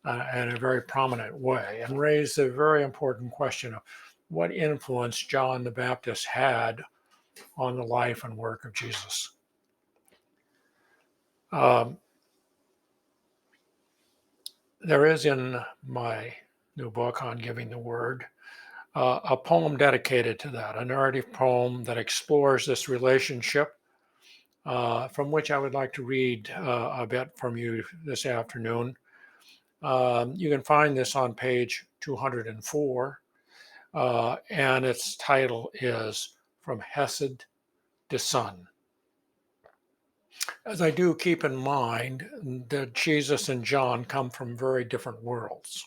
in a very prominent way and raised a very important question of what influence John the Baptist had on the life and work of Jesus. Um, there is in my new book on giving the word a poem dedicated to that, a narrative poem that explores this relationship, from which I would like to read a bit from you this afternoon. You can find this on page 204, and its title is From Hasid to Son. As I do keep in mind that Jesus and John come from very different worlds.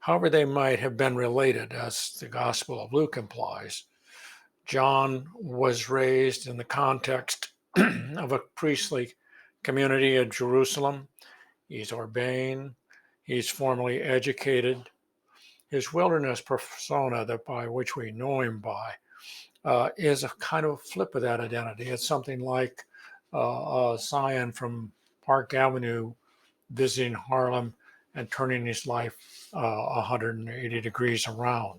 However, they might have been related, as the Gospel of Luke implies. John was raised in the context of a priestly community of Jerusalem. He's ordained, he's formally educated. His wilderness persona, that by which we know him by, is a kind of a flip of that identity. It's something like Zion from Park Avenue visiting Harlem and turning his life 180 degrees around.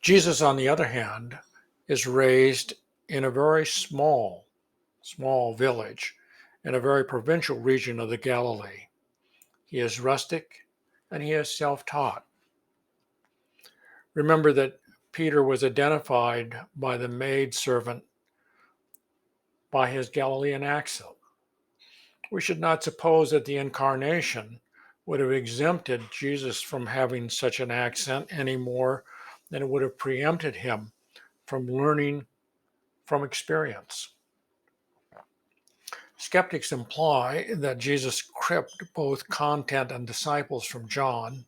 Jesus, on the other hand, is raised in a very small village in a very provincial region of the Galilee. He is rustic and he is self-taught. Remember that Peter was identified by the maidservant by his Galilean accent. We should not suppose that the incarnation would have exempted Jesus from having such an accent any more than it would have preempted him from learning from experience. Skeptics imply that Jesus cribbed both content and disciples from John.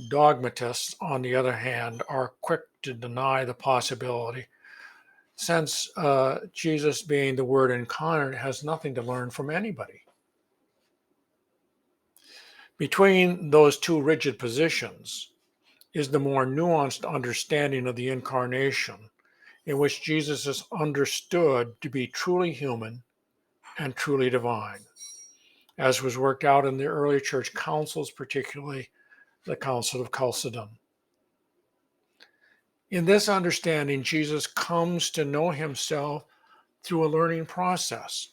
Dogmatists, on the other hand, are quick to deny the possibility, since Jesus, being the Word incarnate, has nothing to learn from anybody. Between those two rigid positions is the more nuanced understanding of the incarnation, in which Jesus is understood to be truly human and truly divine, as was worked out in the early church councils, particularly the Council of Chalcedon. In this understanding, Jesus comes to know himself through a learning process,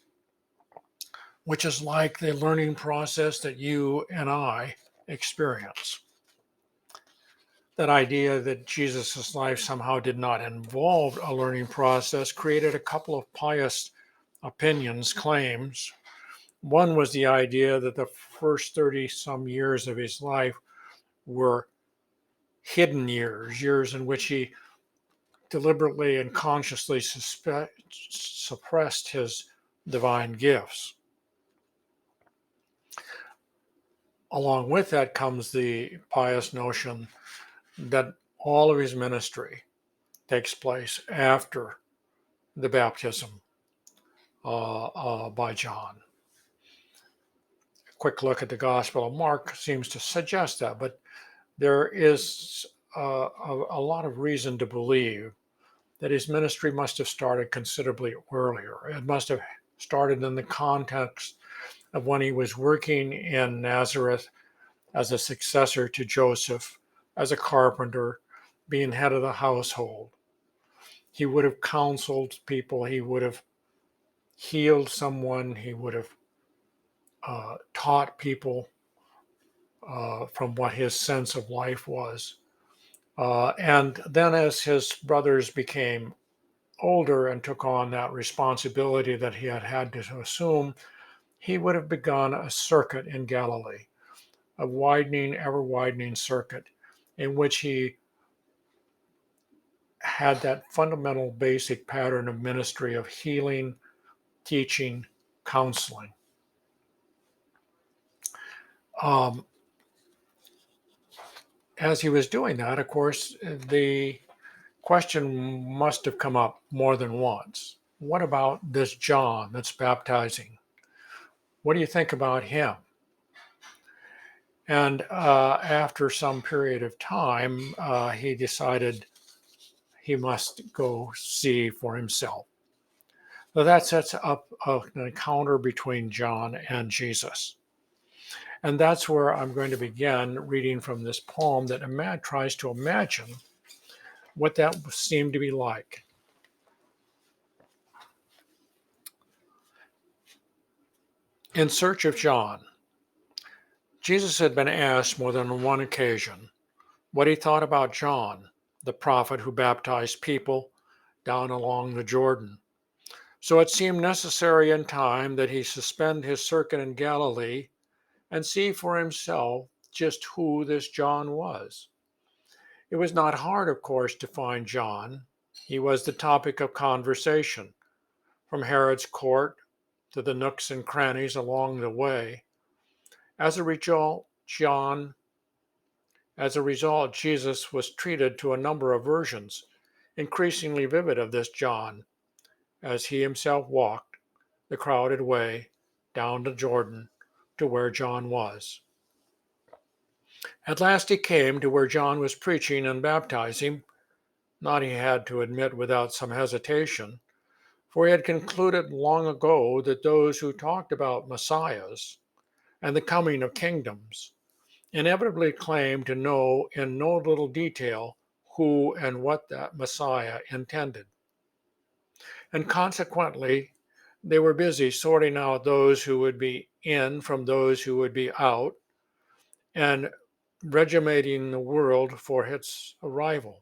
which is like the learning process that you and I experience. That idea that Jesus' life somehow did not involve a learning process created a couple of pious opinions, claims. One was the idea that the first 30 some years of his life were hidden years, years in which he deliberately and consciously suppressed his divine gifts. Along with that comes the pious notion that all of his ministry takes place after the baptism by John. A quick look at the Gospel of Mark seems to suggest that, but there is a lot of reason to believe that his ministry must have started considerably earlier. It must have started in the context of when he was working in Nazareth as a successor to Joseph, as a carpenter, being head of the household. He would have counseled people, he would have healed someone, he would have taught people from what his sense of life was. And then as his brothers became older and took on that responsibility that he had had to assume, he would have begun a circuit in Galilee, a widening, ever widening circuit in which he had that fundamental basic pattern of ministry of healing, teaching, counseling. Um, as he was doing that, of course, the question must have come up more than once. What about this John that's baptizing? What do you think about him? And after some period of time, he decided he must go see for himself. So that sets up an encounter between John and Jesus. And that's where I'm going to begin reading from this poem that tries to imagine what that seemed to be like. In search of John, Jesus had been asked more than on one occasion what he thought about John, the prophet who baptized people down along the Jordan. So it seemed necessary in time that he suspend his circuit in Galilee and see for himself just who this John was. It was not hard, of course, to find John. He was the topic of conversation, from Herod's court to the nooks and crannies along the way. As a result, Jesus was treated to a number of versions, increasingly vivid of this John, as he himself walked the crowded way down the Jordan to where John was. At last he came to where John was preaching and baptizing, not he had to admit without some hesitation, for he had concluded long ago that those who talked about messiahs and the coming of kingdoms inevitably claimed to know in no little detail who and what that messiah intended. And consequently, they were busy sorting out those who would be in from those who would be out and regimenting the world for its arrival.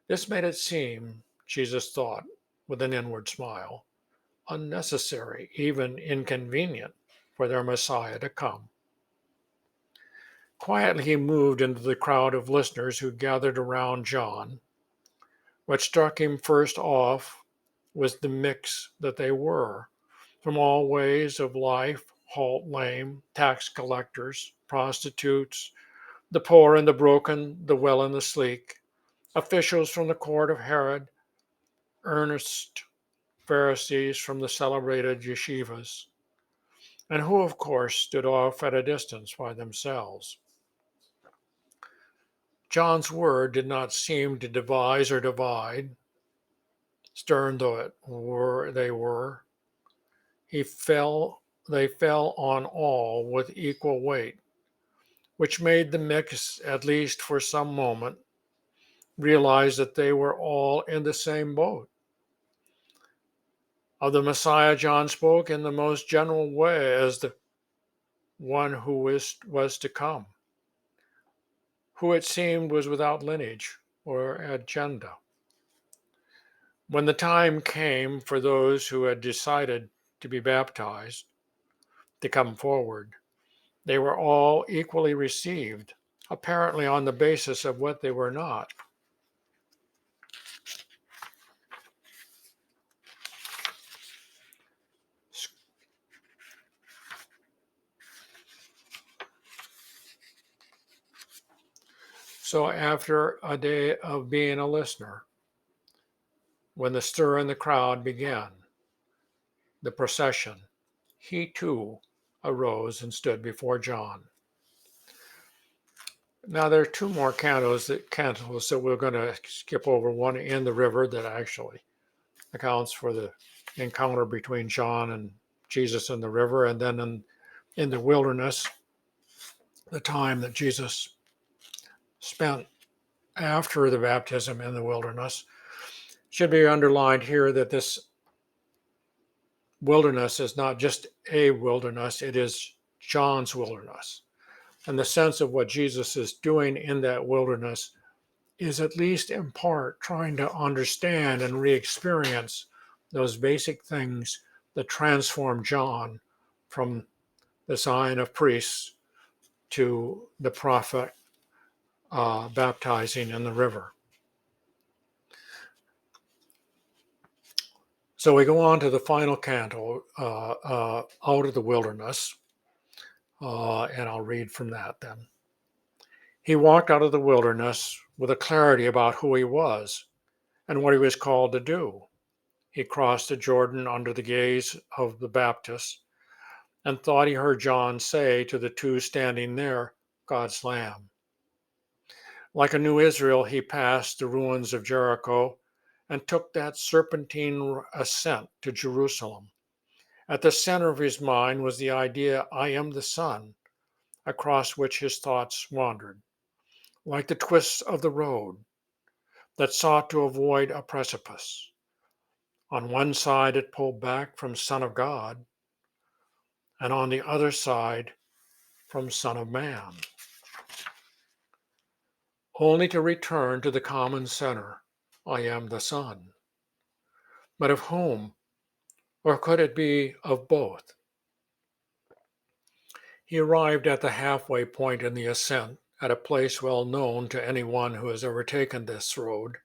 This made it seem, Jesus thought with an inward smile, unnecessary, even inconvenient for their Messiah to come. Quietly he moved into the crowd of listeners who gathered around John. What struck him first off was the mix that they were, from all ways of life, halt lame, tax collectors, prostitutes, the poor and the broken, the well and the sleek, officials from the court of Herod, earnest Pharisees from the celebrated yeshivas, and who, of course, stood off at a distance by themselves. John's word did not seem to devise or divide, stern though they were. They fell on all with equal weight, which made the mix, at least for some moment, realize that they were all in the same boat. Of the Messiah, John spoke in the most general way as the one who was to come, who it seemed was without lineage or agenda. When the time came for those who had decided to be baptized to come forward, they were all equally received, apparently on the basis of what they were not. So after a day of being a listener, when the stir in the crowd began, the procession, he too arose and stood before John. Now there are two more cantos that we're going to skip over. One in the river that actually accounts for the encounter between John and Jesus in the river, and then in the wilderness, the time that Jesus spent after the baptism in the wilderness. Should be underlined here that this wilderness is not just a wilderness, it is John's wilderness. And the sense of what Jesus is doing in that wilderness is, at least in part, trying to understand and re-experience those basic things that transform John from the sign of priests to the prophet baptizing in the river. So we go on to the final canto, Out of the Wilderness, and I'll read from that then. He walked out of the wilderness with a clarity about who he was and what he was called to do. He crossed the Jordan under the gaze of the Baptists and thought he heard John say to the two standing there, God's Lamb. Like a new Israel, he passed the ruins of Jericho and took that serpentine ascent to Jerusalem, At the center of his mind was the idea, I am the sun, across which his thoughts wandered, like the twists of the road that sought to avoid a precipice. On one side, it pulled back from Son of God, and on the other side, from Son of Man, only to return to the common center. I am the Son. But of whom? Or could it be of both? He arrived at the halfway point in the ascent, at a place well known to anyone who has ever taken this road,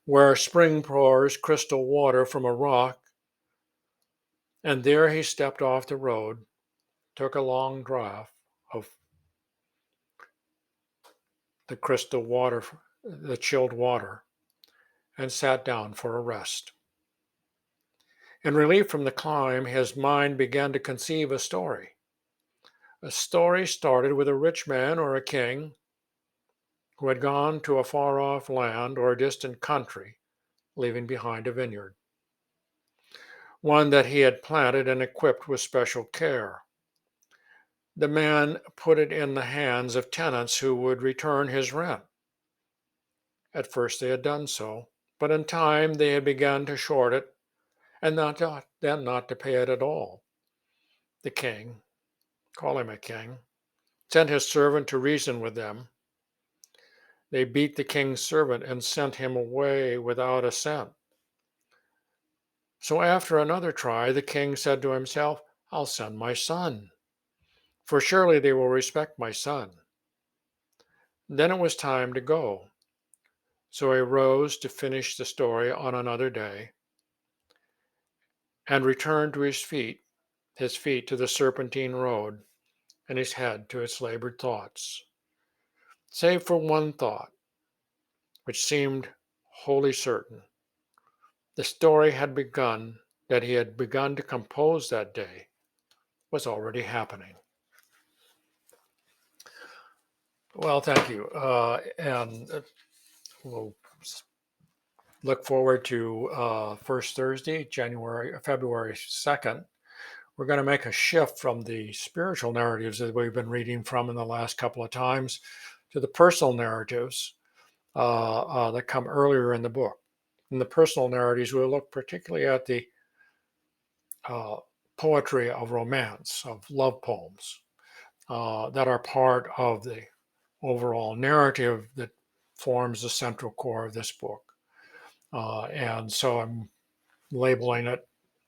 where spring pours crystal water from a rock, and there he stepped off the road, took a long draught of the crystal water, the chilled water, and sat down for a rest. In relief from the climb, his mind began to conceive a story. A story started with a rich man or a king who had gone to a far off land or a distant country, leaving behind a vineyard, one that he had planted and equipped with special care. The man put it in the hands of tenants who would return his rent. At first they had done so, but in time they had begun to short it and then not to pay it at all. The king, call him a king, sent his servant to reason with them. They beat the king's servant and sent him away without a cent. So after another try, the king said to himself, I'll send my son, for surely they will respect my son. Then it was time to go. So he rose to finish the story on another day and returned to his feet to the serpentine road, and his head to its labored thoughts. Save for one thought, which seemed wholly certain. The story that he had begun to compose that day, was already happening. Well, thank you. And we'll look forward to First Thursday, February 2nd. We're going to make a shift from the spiritual narratives that we've been reading from in the last couple of times to the personal narratives that come earlier in the book. In the personal narratives, we'll look particularly at the uh, poetry of romance, of love poems that are part of the overall narrative that forms the central core of this book. And so I'm labeling it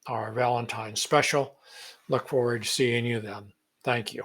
our Valentine's special. Look forward to seeing you then. Thank you.